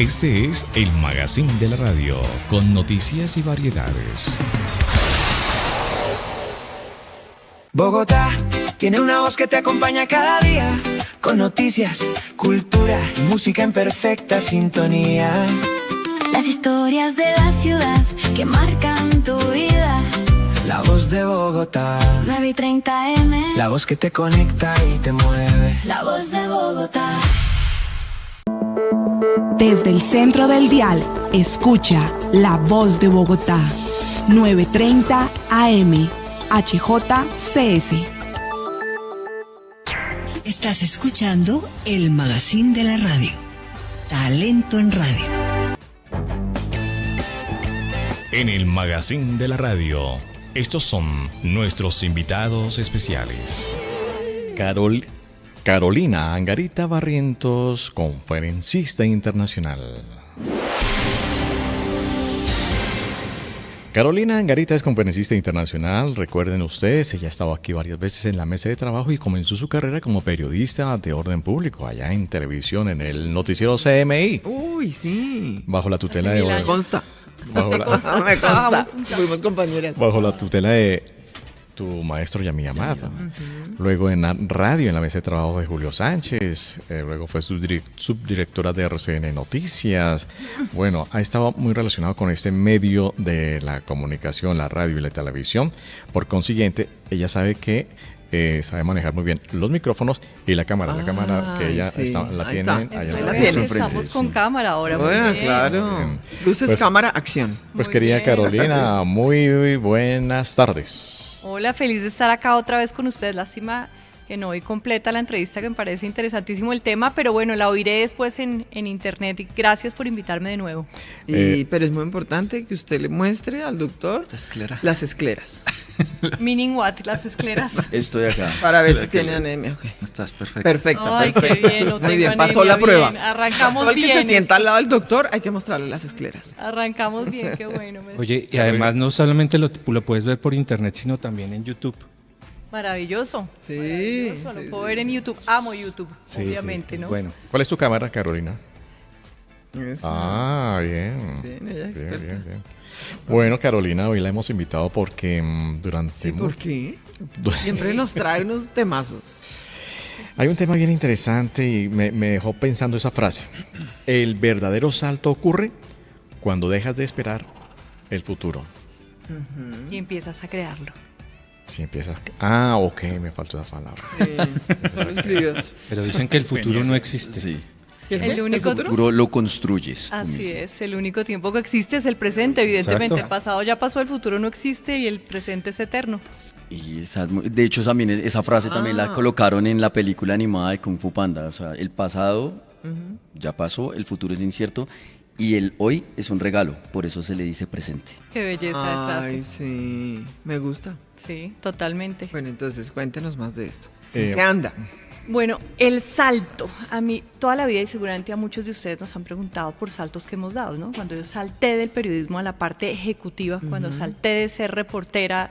Este es el Magazine de la Radio, con noticias y variedades. Bogotá tiene una voz que te acompaña cada día, con noticias, cultura y música en perfecta sintonía. Las historias de la ciudad que marcan tu vida. La voz de Bogotá, 9:30 AM. la voz que te conecta y te mueve. La voz de Bogotá. Desde el centro del dial, escucha La Voz de Bogotá, 9:30 AM, HJCS. Estás escuchando el Magazine de la Radio. Talento en Radio. En el Magazine de la Radio, estos son nuestros invitados especiales. Carolina Angarita Barrientos, conferencista internacional. Carolina Angarita es conferencista internacional. Recuerden ustedes, ella ha estado aquí varias veces en la mesa de trabajo y comenzó su carrera como periodista de orden público allá en televisión, en el noticiero CMI. Uy, sí. Bajo la tutela de... Me consta. Bajo la, Me consta. Fuimos compañeras. bajo la tutela de tu maestro Yamil Mata. Luego en la radio, en la mesa de trabajo de Julio Sánchez. Luego fue subdirectora de RCN Noticias. Bueno, ha estado muy relacionado con este medio de la comunicación, la radio y la televisión. Por consiguiente, ella sabe que sabe manejar muy bien los micrófonos y la cámara. La cámara que ella sí. la Ahí tiene está. allá Ahí en la la tiene. Estamos con cámara ahora. Muy Bueno, bien. claro. Bien. Luces, Pues- cámara, acción. Pues Muy querida bien. Carolina, muy buenas tardes. Hola, feliz de estar acá otra vez con ustedes. Lástima que no oí completa la entrevista, que me parece interesantísimo el tema, pero bueno, la oiré después en internet y gracias por invitarme de nuevo. Pero es muy importante que usted le muestre al doctor las escleras Meaning what, las escleras. Estoy acá. para ver si tiene anemia. Okay. Estás perfecto. Perfecto, Ay, qué perfecto. bien, no Muy tengo bien, anemia, pasó la bien. prueba. Arrancamos Todo el que bien. se sienta al lado del doctor, hay que mostrarle las escleras. Arrancamos bien, qué bueno. Oye, y además no solamente lo puedes ver por internet, sino también en YouTube. Maravilloso. Sí, Maravilloso, sí, lo puedo sí, ver en YouTube. Amo YouTube, Sí, obviamente, sí, ¿no? Bueno, ¿Cuál es tu cámara, Carolina? Eso. Ah, bien. Bien, ella es experta. Bien. Bueno, Carolina, hoy la hemos invitado porque durante... Sí, ¿por qué? Siempre nos trae unos temazos. Hay un tema bien interesante y me dejó pensando esa frase. El verdadero salto ocurre cuando dejas de esperar el futuro. Y empiezas a crearlo. Si empiezas... Ah, ok, me faltó esa palabra. Sí, son escribidos. pero dicen que el futuro no existe. Sí. El único El futuro lo construyes tú Así mismo. es, el único tiempo que existe es el presente, evidentemente. Exacto. El pasado ya pasó, el futuro no existe y el presente es eterno. Y de hecho, también esa frase también la colocaron en la película animada de Kung Fu Panda. O sea, el pasado ya pasó, el futuro es incierto y el hoy es un regalo. Por eso se le dice presente. Qué belleza de frase. Ay, sí, me gusta. Sí, totalmente. Bueno, entonces cuéntenos más de esto. Eh, ¿Qué anda? Bueno, el salto. A mí toda la vida y seguramente a muchos de ustedes nos han preguntado por saltos que hemos dado, ¿no? Cuando yo salté del periodismo a la parte ejecutiva, cuando salté de ser reportera,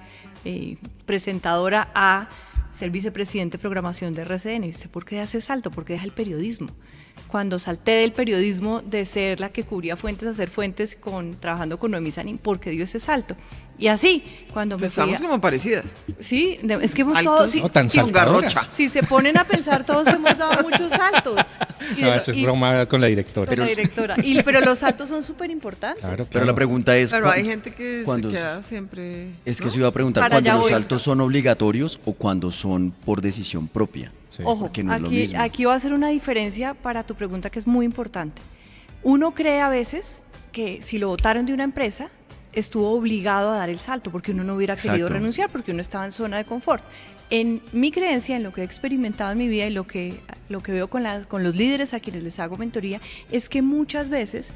presentadora a ser vicepresidente de programación de RCN. ¿Y usted por qué hace salto? ¿Por qué deja el periodismo? Cuando salté del periodismo de ser la que cubría fuentes a ser fuentes trabajando con Noemí Sanín, ¿por qué dio ese salto? Y así, cuando me fui Estamos como parecidas. Sí, es que hemos Altos. todos... No, tan si- saltadoras. si se ponen a pensar, todos hemos dado muchos saltos. No, eso es broma con la directora. Con la directora. Pero los saltos son súper importantes. Claro, Pero la pregunta es... Pero hay gente que se cuando- queda siempre... Es que ¿no? se iba a preguntar, Para ¿cuándo allá los voy. saltos son obligatorios o cuando son por decisión propia? Sí. Ojo, porque no es lo aquí, mismo. aquí voy a hacer una diferencia para tu pregunta que es muy importante. Uno cree a veces que si lo votaron de una empresa, estuvo obligado a dar el salto porque uno no hubiera querido Exacto. renunciar, porque uno estaba en zona de confort. En mi creencia, en lo que he experimentado en mi vida y lo que veo con los líderes a quienes les hago mentoría, es que muchas veces,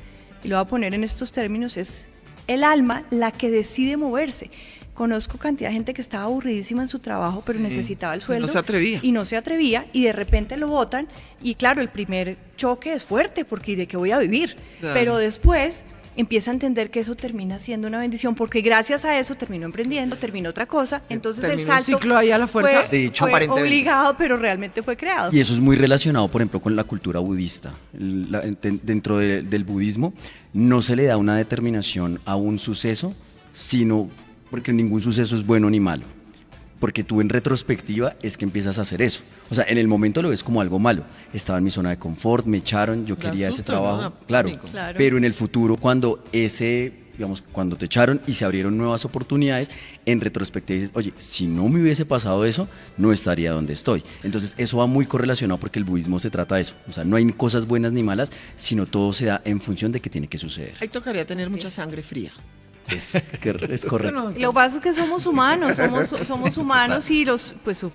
y lo voy a poner en estos términos, es el alma la que decide moverse. Conozco cantidad de gente que estaba aburridísima en su trabajo, pero Sí, necesitaba el y sueldo. no se atrevía. Y no se atrevía, y de repente lo votan, y claro, el primer choque es fuerte, porque ¿de qué voy a vivir? Claro. Pero después empieza a entender que eso termina siendo una bendición, porque gracias a eso terminó emprendiendo, terminó otra cosa, entonces el salto ciclo ahí a la fuerza. De hecho, fue obligado, pero realmente fue creado. Y eso es muy relacionado, por ejemplo, con la cultura budista. Dentro del budismo no se le da una determinación a un suceso, sino porque ningún suceso es bueno ni malo. Porque tú en retrospectiva es que empiezas a hacer eso. O sea, en el momento lo ves como algo malo. Estaba en mi zona de confort, me echaron, yo quería ese trabajo. ¿No? Claro. Pero en el futuro, cuando te echaron y se abrieron nuevas oportunidades, en retrospectiva dices, oye, si no me hubiese pasado eso, no estaría donde estoy. Entonces, eso va muy correlacionado porque el budismo se trata de eso. O sea, no hay cosas buenas ni malas, sino todo se da en función de qué tiene que suceder. Ahí tocaría tener mucha sangre fría. Es correcto. Lo que pasa es que somos humanos, somos humanos y pues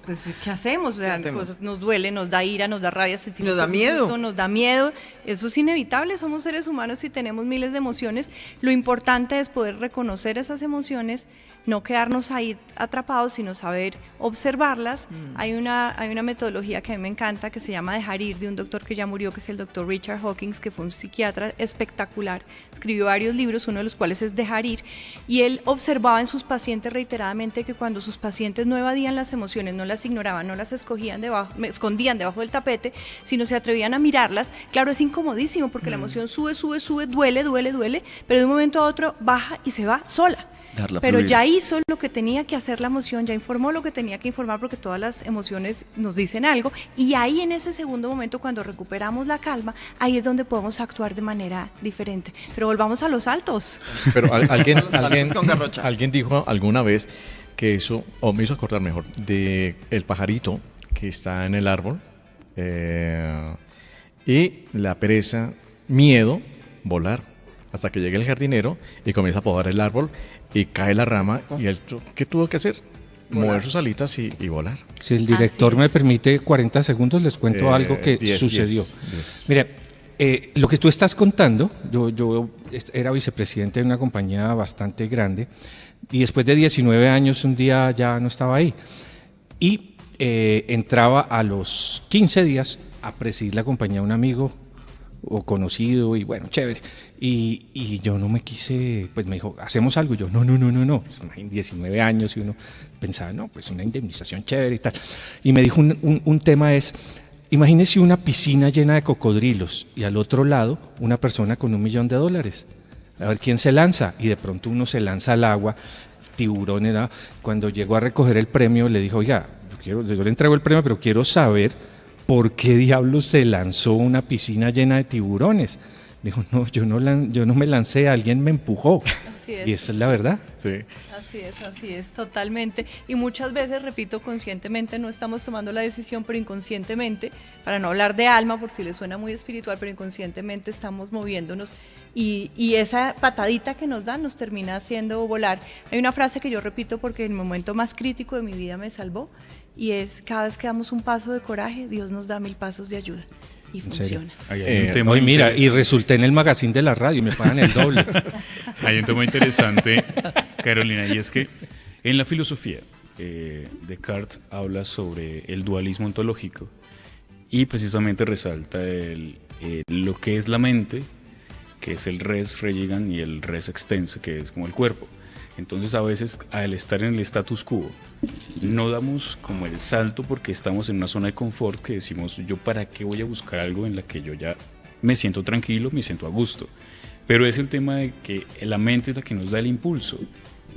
¿qué hacemos? O sea, cosas nos duele, nos da ira, nos da rabia, nos da miedo. Nos da miedo. Eso es inevitable, somos seres humanos y tenemos miles de emociones. Lo importante es poder reconocer esas emociones, no quedarnos ahí atrapados, sino saber observarlas. Hay una metodología que a mí me encanta que se llama Dejar Ir, de un doctor que ya murió, que es el doctor Richard Hawkins, que fue un psiquiatra espectacular. Escribió varios libros, uno de los cuales es Dejar Ir, y él observaba en sus pacientes reiteradamente que cuando sus pacientes no evadían las emociones, no las ignoraban, no las escondían debajo del tapete, sino se atrevían a mirarlas. Claro, es incomodísimo porque la emoción sube, duele, pero de un momento a otro baja y se va sola. Pero ya hizo lo que tenía que hacer la emoción, ya informó lo que tenía que informar, porque todas las emociones nos dicen algo, y ahí en ese segundo momento, cuando recuperamos la calma, ahí es donde podemos actuar de manera diferente. Pero volvamos a los saltos. Pero alguien dijo alguna vez que eso, o me hizo acordar mejor, de el pajarito que está en el árbol y la pereza, miedo, volar, hasta que llegue el jardinero y comienza a podar el árbol y cae la rama y él, ¿qué tuvo que hacer? Mover sus alitas y volar. Si el director me permite 40 segundos, les cuento algo que sucedió. 10. Mira, lo que tú estás contando, yo era vicepresidente de una compañía bastante grande y después de 19 años un día ya no estaba ahí y entraba a los 15 días a presidir la compañía un amigo o conocido y bueno, chévere. Y yo no me quise, pues me dijo, ¿hacemos algo? Y yo, no. 19 años y uno pensaba, no, pues una indemnización chévere y tal. Y me dijo un tema es, imagínese una piscina llena de cocodrilos y al otro lado una persona con $1 millón. A ver quién se lanza. Y de pronto uno se lanza al agua, tiburones, ¿no? Cuando llegó a recoger el premio le dijo, oiga, yo le entrego el premio, pero quiero saber por qué diablos se lanzó una piscina llena de tiburones. Dijo, no, yo no me lancé, alguien me empujó. Y esa es la verdad. Sí. Así es, totalmente. Y muchas veces, repito, conscientemente no estamos tomando la decisión, pero inconscientemente, para no hablar de alma, por si les suena muy espiritual, pero inconscientemente estamos moviéndonos y esa patadita que nos dan nos termina haciendo volar. Hay una frase que yo repito porque en el momento más crítico de mi vida me salvó, y es, cada vez que damos un paso de coraje, Dios nos da 1000 pasos de ayuda. Y funciona. Hoy mira, y resulté en el magazine de la radio y me pagan el doble. Hay un tema interesante, Carolina, y es que en la filosofía Descartes habla sobre el dualismo ontológico y precisamente resalta lo que es la mente, que es el res regigans, y el res extensa, que es como el cuerpo. Entonces a veces al estar en el status quo no damos como el salto porque estamos en una zona de confort que decimos, yo para qué voy a buscar algo en la que yo ya me siento tranquilo, me siento a gusto. Pero es el tema de que la mente es la que nos da el impulso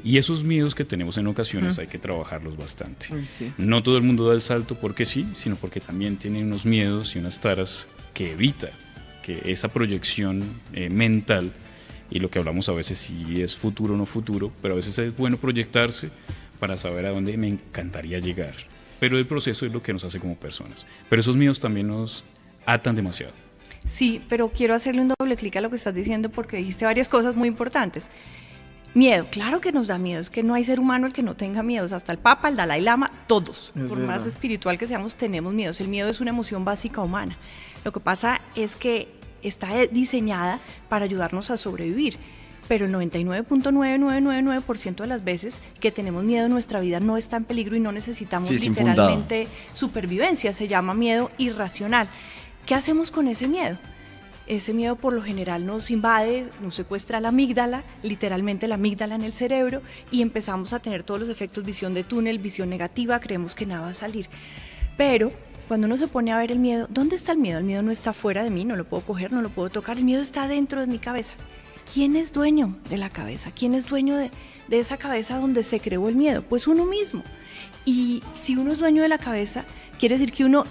y esos miedos que tenemos en ocasiones hay que trabajarlos bastante. Sí. No todo el mundo da el salto porque sí, sino porque también tiene unos miedos y unas taras que evita que esa proyección mental, y lo que hablamos a veces si es futuro o no futuro, pero a veces es bueno proyectarse para saber a dónde me encantaría llegar. Pero el proceso es lo que nos hace como personas. Pero esos miedos también nos atan demasiado. Sí, pero quiero hacerle un doble clic a lo que estás diciendo porque dijiste varias cosas muy importantes. Miedo, claro que nos da miedo, es que no hay ser humano el que no tenga miedos, hasta el Papa, el Dalai Lama, todos, por más espiritual que seamos, tenemos miedos. El miedo es una emoción básica humana. Lo que pasa es que está diseñada para ayudarnos a sobrevivir, pero el 99.9999% de las veces que tenemos miedo en nuestra vida no está en peligro y no necesitamos literalmente supervivencia, se llama miedo irracional. ¿Qué hacemos con ese miedo? Ese miedo por lo general nos invade, nos secuestra la amígdala, literalmente la amígdala en el cerebro, y empezamos a tener todos los efectos, visión de túnel, visión negativa, creemos que nada va a salir. Pero cuando uno se pone a ver el miedo, ¿dónde está el miedo? El miedo no está fuera de mí, no lo puedo coger, no lo puedo tocar, el miedo está dentro de mi cabeza. ¿Quién es dueño de la cabeza? ¿Quién es dueño de esa cabeza donde se creó el miedo? Pues uno mismo. Y si uno es dueño de la cabeza, quiere decir que uno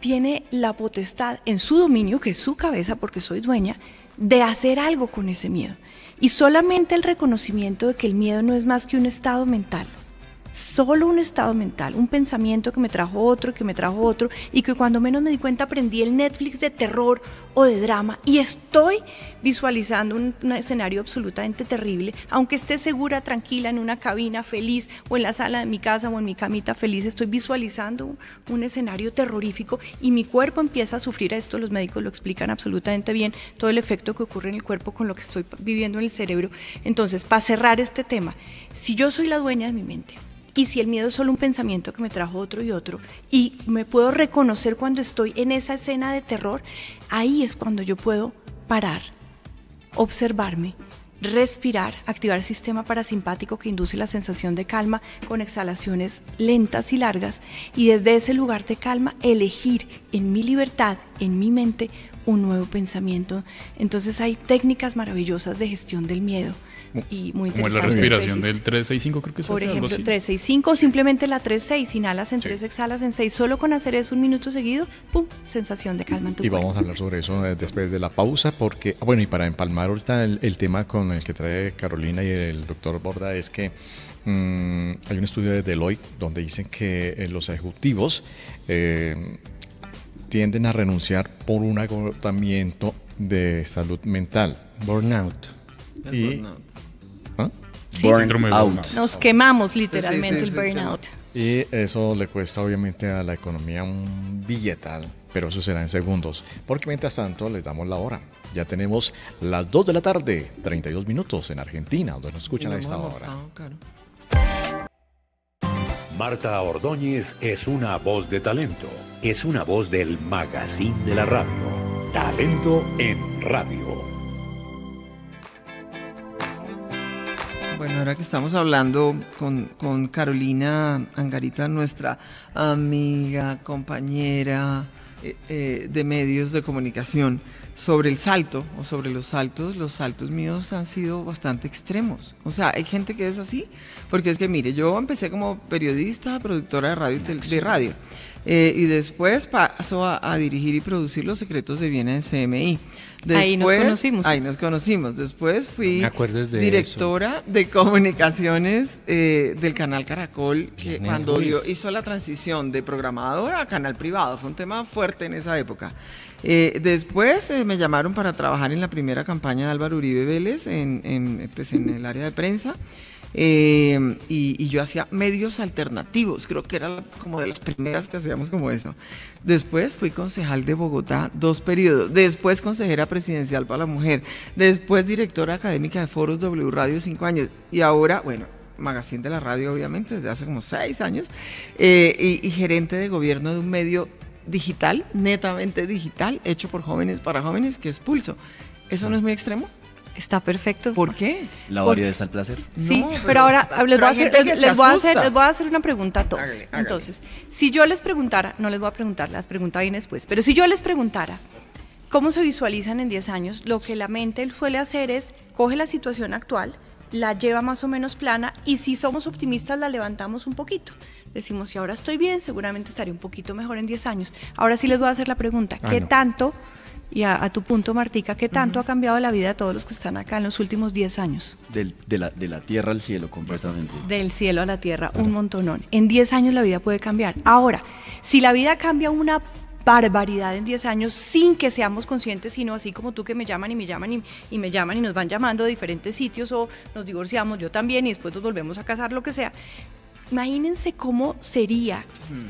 tiene la potestad en su dominio, que es su cabeza, porque soy dueña, de hacer algo con ese miedo. Y solamente el reconocimiento de que el miedo no es más que un estado mental, solo un estado mental, un pensamiento que me trajo otro, y que cuando menos me di cuenta prendí el Netflix de terror o de drama y estoy visualizando un escenario absolutamente terrible, aunque esté segura, tranquila, en una cabina feliz o en la sala de mi casa o en mi camita feliz, estoy visualizando un escenario terrorífico y mi cuerpo empieza a sufrir esto. Los médicos lo explican absolutamente bien, todo el efecto que ocurre en el cuerpo con lo que estoy viviendo en el cerebro. Entonces, para cerrar este tema, si yo soy la dueña de mi mente, y si el miedo es solo un pensamiento que me trajo otro y otro, y me puedo reconocer cuando estoy en esa escena de terror, ahí es cuando yo puedo parar, observarme, respirar, activar el sistema parasimpático que induce la sensación de calma con exhalaciones lentas y largas, y desde ese lugar de calma elegir en mi libertad, en mi mente, un nuevo pensamiento. Entonces hay técnicas maravillosas de gestión del miedo. Y muy como la respiración del 365, creo que es por así, ejemplo, algo así. 365 o simplemente la 36, inhalas en 3, exhalas en 6, solo con hacer eso un minuto seguido, ¡pum!, sensación de calma en tu cuerpo. Y vamos a hablar sobre eso después de la pausa, porque, bueno, y para empalmar ahorita el tema con el que trae Carolina y el doctor Borda, es que hay un estudio de Deloitte donde dicen que los ejecutivos tienden a renunciar por un agotamiento de salud mental. Burnout. Burnout. Nos quemamos literalmente el burnout. Y eso le cuesta obviamente a la economía un billetal, pero eso será en segundos, porque mientras tanto les damos la hora. Ya tenemos las 2 de la tarde, 32 minutos en Argentina, donde nos escuchan a esta hora. Marta Ordóñez es una voz de talento, es una voz del Magazine de la Radio. Talento en Radio. Bueno, ahora que estamos hablando con Carolina Angarita, nuestra amiga, compañera de medios de comunicación, sobre el salto o sobre los saltos míos han sido bastante extremos. O sea, hay gente que es así, porque es que mire, yo empecé como periodista, productora de radio, y después paso a dirigir y producir Los Secretos de Viena en CMI. Después, ahí nos conocimos. Después fui directora de comunicaciones del canal Caracol, que cuando hizo la transición de programadora a canal privado. Fue un tema fuerte en esa época. Después me llamaron para trabajar en la primera campaña de Álvaro Uribe Vélez en el área de prensa. Y yo hacía medios alternativos, creo que era como de las primeras que hacíamos como eso. Después fui concejal de Bogotá 2 periodos, después consejera presidencial para la mujer, después directora académica de Foros W Radio 5 años, y ahora, bueno, Magazine de la Radio obviamente desde hace como 6 años, y gerente de gobierno de un medio digital, netamente digital, hecho por jóvenes para jóvenes, que es Pulso. ¿Eso no es muy extremo? Está perfecto. ¿Por qué? La variedad está el placer. Sí, no, pero ahora les voy a hacer una pregunta a todos. Hágale. Entonces, si yo les preguntara, no les voy a preguntar, las preguntas vienen después, pero si yo les preguntara cómo se visualizan en 10 años, lo que la mente suele hacer es, coge la situación actual, la lleva más o menos plana, y si somos optimistas la levantamos un poquito. Decimos, si ahora estoy bien, seguramente estaré un poquito mejor en 10 años. Ahora sí les voy a hacer la pregunta, ¿qué tanto... Y a tu punto, Martica, ¿qué tanto ha cambiado la vida de todos los que están acá en los últimos 10 años? De la tierra al cielo, completamente. Del cielo a la tierra, un montonón. En 10 años la vida puede cambiar. Ahora, si la vida cambia una barbaridad en 10 años sin que seamos conscientes, sino así como tú, que me llaman y me llaman y me llaman y nos van llamando de diferentes sitios, o nos divorciamos, yo también, y después nos volvemos a casar, lo que sea. Imagínense cómo sería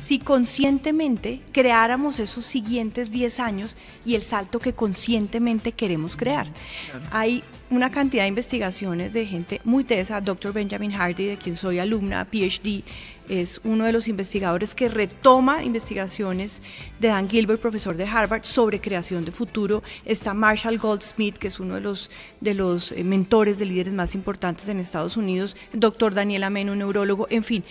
si conscientemente creáramos esos siguientes 10 años y el salto que conscientemente queremos crear. Claro. Hay una cantidad de investigaciones de gente muy tesa, Dr. Benjamin Hardy, de quien soy alumna, PhD, es uno de los investigadores que retoma investigaciones de Dan Gilbert, profesor de Harvard, sobre creación de futuro. Está Marshall Goldsmith, que es uno de los mentores de líderes más importantes en Estados Unidos, el doctor Daniel Amen, un neurólogo, en fin.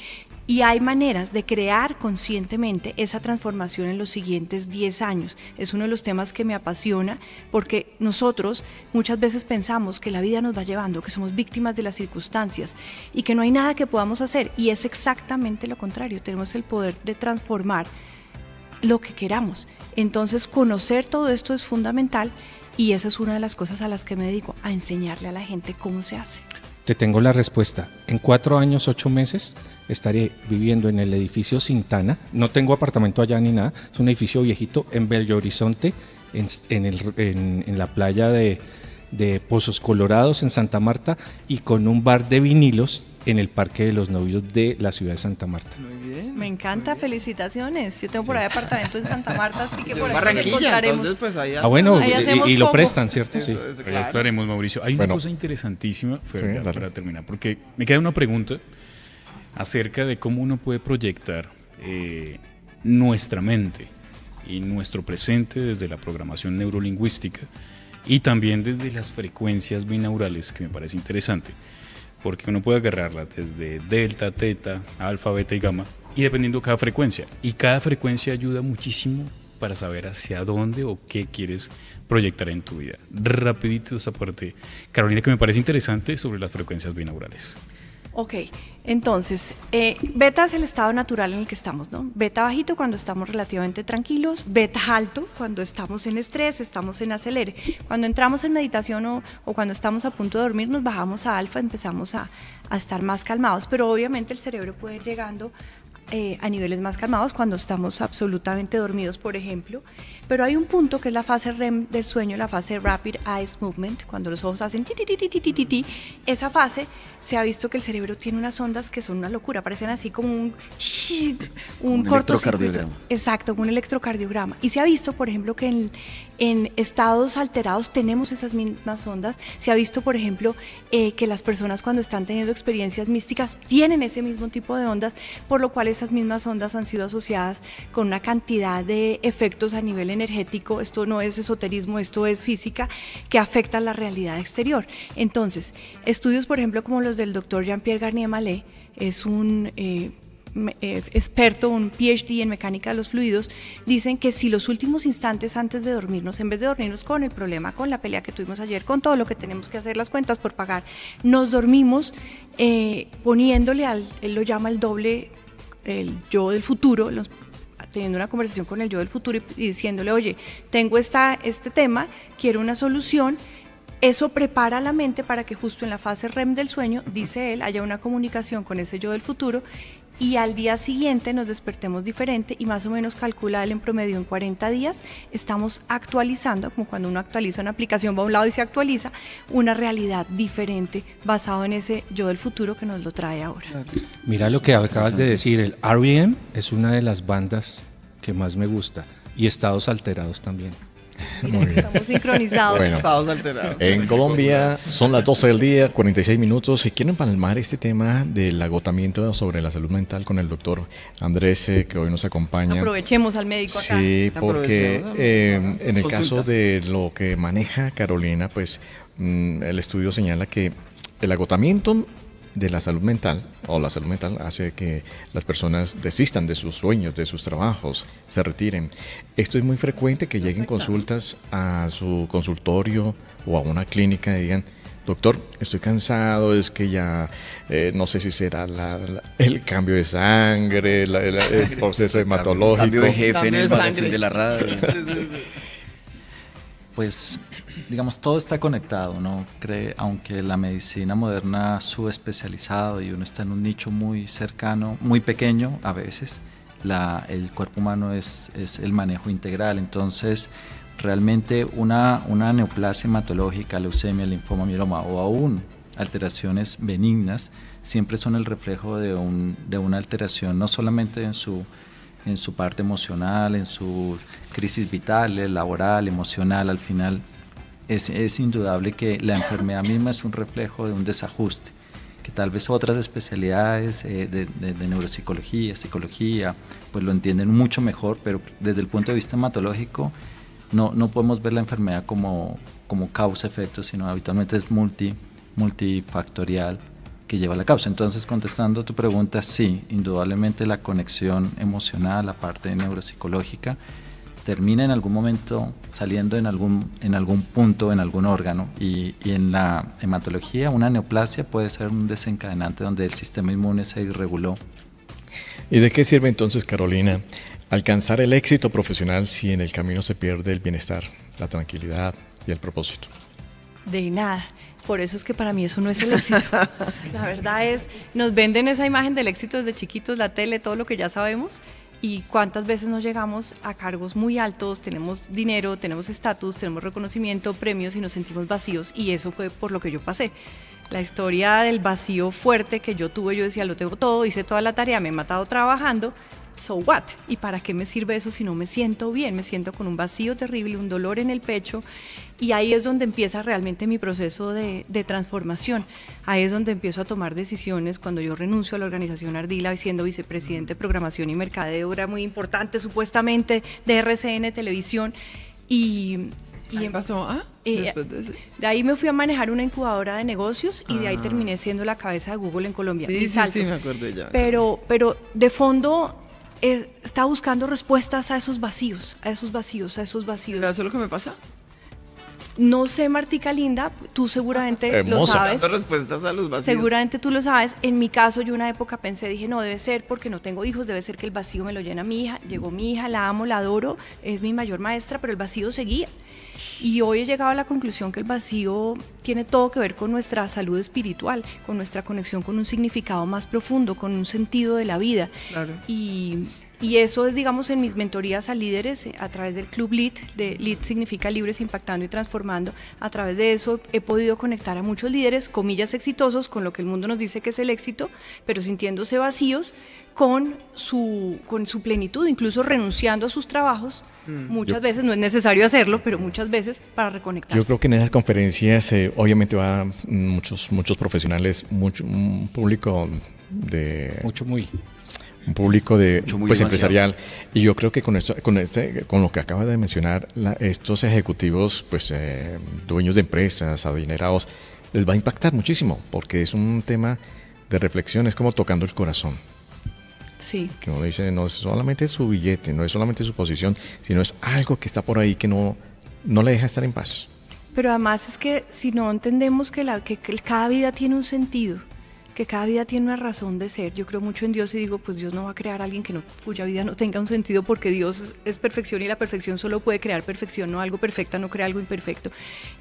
Y hay maneras de crear conscientemente esa transformación en los siguientes 10 años. Es uno de los temas que me apasiona, porque nosotros muchas veces pensamos que la vida nos va llevando, que somos víctimas de las circunstancias y que no hay nada que podamos hacer, y es exactamente lo contrario. Tenemos el poder de transformar lo que queramos. Entonces, conocer todo esto es fundamental, y esa es una de las cosas a las que me dedico, a enseñarle a la gente cómo se hace. Te tengo la respuesta. En 4 años, 8 meses estaré viviendo en el edificio Sintana. No tengo apartamento allá ni nada. Es un edificio viejito en Belo Horizonte, en la playa de Pozos Colorados, en Santa Marta, y con un bar de vinilos en el Parque de los Novios de la ciudad de Santa Marta. Muy bien. Me encanta, felicitaciones. Yo tengo por ahí apartamento en Santa Marta, así que por ahí Barranquilla, nos encontraremos. entonces, pues, allá. Bueno, Ahí y lo combo. prestan, ¿cierto? Sí. Allá estaremos, Mauricio. Hay una cosa interesantísima, para terminar, porque me queda una pregunta acerca de cómo uno puede proyectar nuestra mente y nuestro presente desde la programación neurolingüística y también desde las frecuencias binaurales, que me parece interesante, porque uno puede agarrarla desde delta, teta, alfa, beta y gamma, y dependiendo de cada frecuencia. Y cada frecuencia ayuda muchísimo para saber hacia dónde o qué quieres proyectar en tu vida. Rapidito esa parte, Carolina, que me parece interesante sobre las frecuencias binaurales. Ok, entonces, beta es el estado natural en el que estamos, ¿no? Beta bajito cuando estamos relativamente tranquilos, beta alto cuando estamos en estrés, estamos en acelere. Cuando entramos en meditación o cuando estamos a punto de dormir, nos bajamos a alfa, empezamos a estar más calmados, pero obviamente el cerebro puede ir llegando a niveles más calmados cuando estamos absolutamente dormidos, por ejemplo. Pero hay un punto que es la fase REM del sueño, la fase Rapid Eye Movement, cuando los ojos hacen ti, ti, ti, ti, ti, ti, ti, ti. Esa fase se ha visto que el cerebro tiene unas ondas que son una locura, parecen así como un cortocircuito. Exacto, un electrocardiograma. Y se ha visto, por ejemplo, que en estados alterados tenemos esas mismas ondas. Se ha visto, por ejemplo, que las personas cuando están teniendo experiencias místicas tienen ese mismo tipo de ondas, por lo cual esas mismas ondas han sido asociadas con una cantidad de efectos a nivel energético. Esto no es esoterismo, esto es física, que afectan la realidad exterior. Entonces, estudios, por ejemplo, como los del doctor Jean-Pierre Garnier-Mallet, es un experto, un PhD en mecánica de los fluidos, dicen que si los últimos instantes antes de dormirnos, en vez de dormirnos con el problema, con la pelea que tuvimos ayer, con todo lo que tenemos que hacer, las cuentas por pagar, nos dormimos poniéndole él lo llama el doble, el yo del futuro, teniendo una conversación con el yo del futuro y diciéndole, oye, tengo este tema, quiero una solución. Eso prepara la mente para que justo en la fase REM del sueño, dice él, haya una comunicación con ese yo del futuro y al día siguiente nos despertemos diferente, y más o menos calcula él en promedio en 40 días estamos actualizando, como cuando uno actualiza una aplicación, va a un lado y se actualiza, una realidad diferente basado en ese yo del futuro que nos lo trae ahora. Mira lo que acabas de decir, el R.E.M. es una de las bandas que más me gusta, y Estados Alterados también. Mira, estamos sincronizados. Bueno, Estados alterados. En Colombia son las 12 del día, 46 minutos. Si quieren palmar este tema del agotamiento sobre la salud mental con el doctor Andrés, que hoy nos acompaña. Aprovechemos al médico acá. Sí, porque en el caso de lo que maneja Carolina, pues el estudio señala que el agotamiento de la salud mental o la salud mental hace que las personas desistan de sus sueños, de sus trabajos, se retiren. Esto es muy frecuente, que lleguen consultas a su consultorio o a una clínica y digan, doctor, estoy cansado, es que ya no sé si será el cambio de sangre, el proceso hematológico. Cambio de jefe en el magazín de la radio. Pues, digamos, todo está conectado, ¿no? Aunque la medicina moderna ha subespecializado y uno está en un nicho muy cercano, muy pequeño a veces, el cuerpo humano es el manejo integral. Entonces, realmente una neoplasia hematológica, leucemia, linfoma, mieloma o aún alteraciones benignas siempre son el reflejo de una alteración, no solamente en su parte emocional, en su crisis vital, laboral, emocional. Al final es indudable que la enfermedad misma es un reflejo de un desajuste que tal vez otras especialidades de neuropsicología, psicología, pues lo entienden mucho mejor, pero desde el punto de vista hematológico no podemos ver la enfermedad como causa-efecto, sino habitualmente es multifactorial que lleva a la causa. Entonces, contestando tu pregunta, sí, indudablemente la conexión emocional, la parte neuropsicológica, termina en algún momento saliendo en algún punto, en algún órgano, y en la hematología una neoplasia puede ser un desencadenante donde el sistema inmune se desreguló. ¿Y de qué sirve entonces, Carolina, alcanzar el éxito profesional si en el camino se pierde el bienestar, la tranquilidad y el propósito? De nada. Por eso es que para mí eso no es el éxito. La verdad es, nos venden esa imagen del éxito desde chiquitos, la tele, todo lo que ya sabemos, y cuántas veces nos llegamos a cargos muy altos, tenemos dinero, tenemos estatus, tenemos reconocimiento, premios y nos sentimos vacíos, y eso fue por lo que yo pasé. La historia del vacío fuerte que yo tuve, yo decía, lo tengo todo, hice toda la tarea, me he matado trabajando, so what? ¿Y para qué me sirve eso si no me siento bien? Me siento con un vacío terrible, un dolor en el pecho, y ahí es donde empieza realmente mi proceso de transformación. Ahí es donde empiezo a tomar decisiones. Cuando yo renuncio a la organización Ardila, siendo vicepresidente de programación y mercadeo, era muy importante supuestamente de RCN Televisión, y ¿Qué pasó? De ahí me fui a manejar una incubadora de negocios y de ahí terminé siendo la cabeza de Google en Colombia. Sí, me acuerdo ya. Pero de fondo está buscando respuestas a esos vacíos. ¿Pero eso es lo que me pasa? No sé, Martica linda, tú seguramente lo sabes. Dando respuestas a los vacíos. Seguramente tú lo sabes. En mi caso, yo una época dije, no, debe ser porque no tengo hijos, debe ser que el vacío me lo llena mi hija. Llegó mi hija, la amo, la adoro, es mi mayor maestra, pero el vacío seguía. Y hoy he llegado a la conclusión que el vacío tiene todo que ver con nuestra salud espiritual, con nuestra conexión con un significado más profundo, con un sentido de la vida. Claro. Y eso es, digamos, en mis mentorías a líderes, a través del Club LEAD, LEAD significa Libres, Impactando y Transformando. A través de eso he podido conectar a muchos líderes, comillas, exitosos, con lo que el mundo nos dice que es el éxito, pero sintiéndose vacíos con su plenitud, incluso renunciando a sus trabajos. Muchas veces, no es necesario hacerlo, pero muchas veces para reconectarse. Yo creo que en esas conferencias obviamente va muchos profesionales, un público de... Un público de pues empresarial, y yo creo que con lo que acaba de mencionar, estos ejecutivos, pues dueños de empresas, adinerados, les va a impactar muchísimo, porque es un tema de reflexión, es como tocando el corazón. Sí. Que uno dice, no es solamente su billete, no es solamente su posición, sino es algo que está por ahí que no le deja estar en paz. Pero además es que si no entendemos que cada vida tiene un sentido, que cada vida tiene una razón de ser. Yo creo mucho en Dios y digo, pues Dios no va a crear a alguien cuya vida no tenga un sentido, porque Dios es perfección y la perfección solo puede crear perfección, no algo perfecto, no crea algo imperfecto.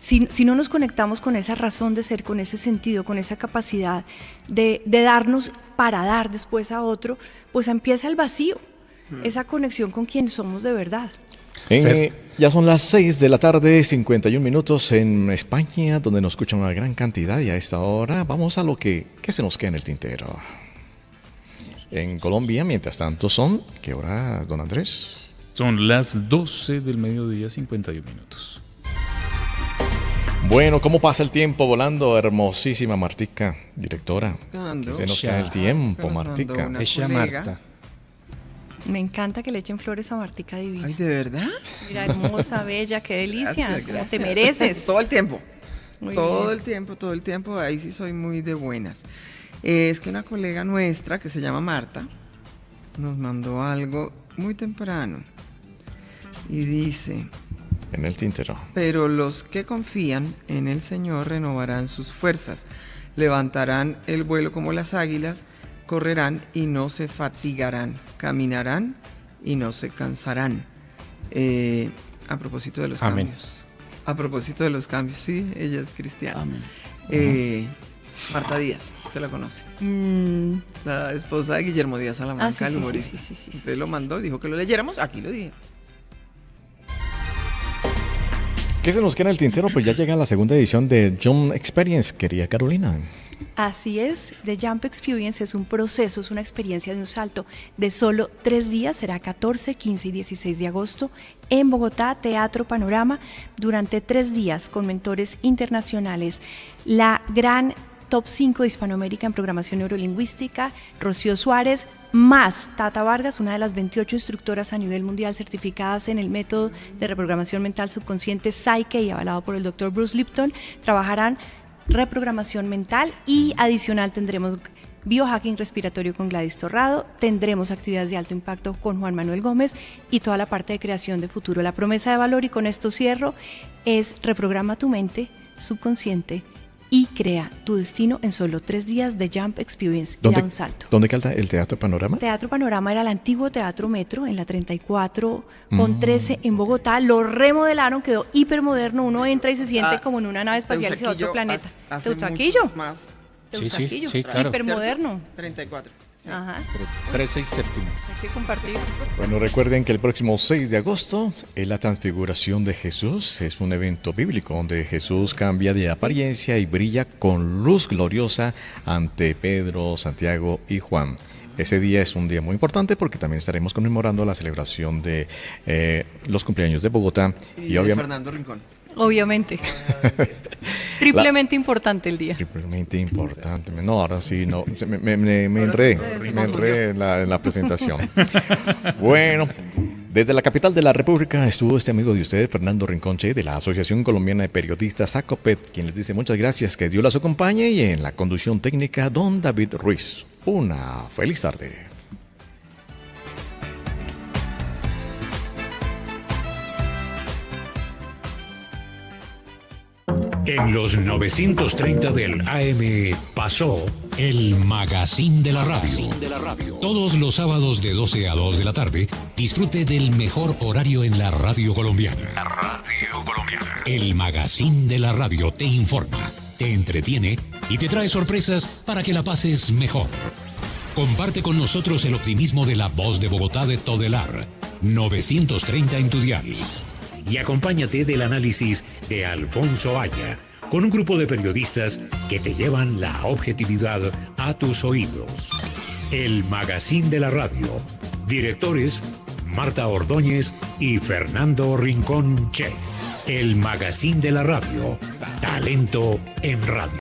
Si no nos conectamos con esa razón de ser, con ese sentido, con esa capacidad de darnos para dar después a otro, pues empieza el vacío, esa conexión con quien somos de verdad. Ya son las 6 de la tarde, 51 minutos en España, donde nos escuchan una gran cantidad, y a esta hora vamos a lo que se nos queda en el tintero. En Colombia, mientras tanto, ¿qué hora, don Andrés? Son las 12 del mediodía, 51 minutos. Bueno, ¿cómo pasa el tiempo volando? Hermosísima Martica, directora. Que se nos queda el tiempo, Martica. Ella Marta. Me encanta que le echen flores a Martica divina. Ay, ¿de verdad? Mira, hermosa, bella, qué delicia. Gracias. Como te mereces. Todo el tiempo. Muy todo bien. el tiempo. Ahí sí soy muy de buenas. Es que una colega nuestra, que se llama Marta, nos mandó algo muy temprano. Y dice... En el tintero. Pero los que confían en el Señor renovarán sus fuerzas, levantarán el vuelo como las águilas, correrán y no se fatigarán, caminarán y no se cansarán. A propósito de los Amén. cambios. A propósito de los cambios, sí, ella es cristiana. Amén. Marta Díaz, usted la conoce. La esposa de Guillermo Díaz Salamanca, el humorista. Sí. Usted lo mandó, dijo que lo leyéramos, aquí lo dije. ¿Qué se nos queda en el tintero? Pues ya llega la segunda edición de Jump Experience, querida Carolina. Así es, The Jump Experience es un proceso, es una experiencia de un salto de solo 3 días, será 14, 15 y 16 de agosto en Bogotá, Teatro Panorama, durante 3 días con mentores internacionales. La gran top 5 de Hispanoamérica en programación neurolingüística, Rocío Suárez, más Tata Vargas, una de las 28 instructoras a nivel mundial certificadas en el método de reprogramación mental subconsciente Psyche y avalado por el Dr. Bruce Lipton, trabajarán reprogramación mental y adicional tendremos biohacking respiratorio con Gladys Torrado, tendremos actividades de alto impacto con Juan Manuel Gómez y toda la parte de creación de futuro. La promesa de valor, y con esto cierro, es reprograma tu mente subconsciente y crea tu destino en solo 3 días de Jump Experience y da un salto. ¿Dónde queda el Teatro Panorama? Teatro Panorama era el antiguo Teatro Metro en la 34 con 13 en Bogotá. Lo remodelaron, quedó hipermoderno. Uno entra y se siente como en una nave espacial y se va a otro planeta. ¿Teusaquillo? Sí, claro. Hipermoderno. 34. Sí. Ajá. 13 y séptimo. Hay que compartir. Bueno, recuerden que el próximo 6 de agosto es la transfiguración de Jesús. Es un evento bíblico donde Jesús cambia de apariencia y brilla con luz gloriosa ante Pedro, Santiago y Juan. Ese día es un día muy importante porque también estaremos conmemorando la celebración de los cumpleaños de Bogotá y de Fernando Rincón. Obviamente. Triplemente importante el día. Triplemente importante. No, ahora sí, no. Me enredé en la presentación. Bueno, desde la capital de la República estuvo este amigo de ustedes, Fernando Rinconche, de la Asociación Colombiana de Periodistas, ACOPET, quien les dice muchas gracias, que Dios las acompañe, y en la conducción técnica, don David Ruiz. Una feliz tarde. En los 930 del AM pasó el Magazine de la Radio. Todos los sábados de 12 a 2 de la tarde, disfrute del mejor horario en la radio colombiana. El Magazine de la Radio te informa, te entretiene y te trae sorpresas para que la pases mejor. Comparte con nosotros el optimismo de la voz de Bogotá de Todelar, 930 en tu dial. Y acompáñate del análisis de Alfonso Aya, con un grupo de periodistas que te llevan la objetividad a tus oídos. El Magazine de la Radio. Directores: Marta Ordóñez y Fernando Rincón Che. El Magazine de la Radio. Talento en radio.